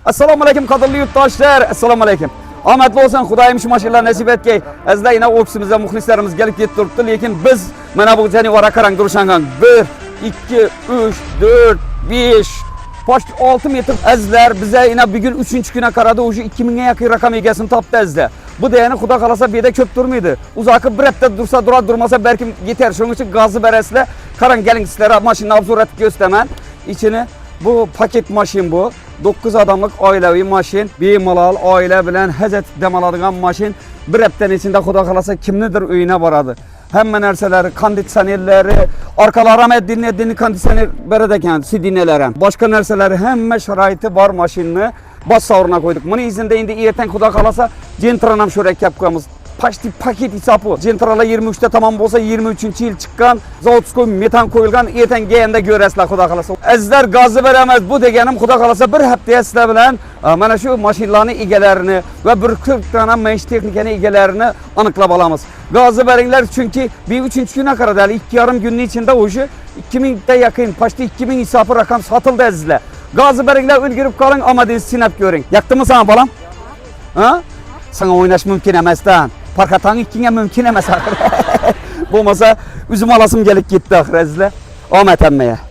Assalomu alaykum qadrli yurtdoshlar. Assalomu alaykum. Omadli olsun, Xudoyim shu mashinalar nasib etgay. Azizlar, yana ofisimizda muxlislarimiz kelib ketib turibdi, lekin biz mana bu janivora qarang turishgan 1 2 3 4 5 post 6 metr. Azizlar, bize yine bugün 3. güne qaradi, o'sha 2000 ga yaqin raqam egasini topdi azizlar. Bu degani Xudo xolasa bu yerda ko'p turmaydi. Uzaqi bir hafta dursa durmasa balkim yetar. Shuning uchun gazni berasizlar. Qarang, keling sizlarga mashinani obzor etib ko'rsataman. İçini bu paket mashin bu. 9 adamlık ailevi maşin, bemalol aile bilen həcət dam oladigan maşin. Bir haftanın içinde Xudo xolasa kimnidir uyuna baradı. Hemme narsaları, konditsionerleri, arkalara dinlediğini kondisyoner beredi ekan, sidinelere. Başka narsaları hemme şaraiti var maşinni bas savruna koyduk. Bunu izinde indi erten Xudo xolasa Gentra'nam şörekkep koyamız. Paşti paket hesabı. Gentra'la 23'te tamam bolsa 23. yıl çıkan zavodskoy metan koyulgan erten geyende göresizler Xudo xolasa. Azizlar, gazı veremez bu deganim Xudo xolasa bir haftaya sizlar bilen mana şu maşinlarning egalarini ve bir 40 tane menş texnikani egalarini aniqlab olamiz. Gazı veringlar çünkü bir 3. güne kadar 2,5 günün içinde o'sha 2000'de yakın, paşti 2000 hesabı rakam satıldı azizlar. Gazı veringlar, ulgurib qoling, omadingizni sinab ko'ring. Yoqdimi sana balam? Ha? Sana oynash mumkin emasdan. Parkatang ikkinga mumkin emas axir. Bo'lmasa o'zim olasım gelip gitti axir azizlar. Omad hammaga.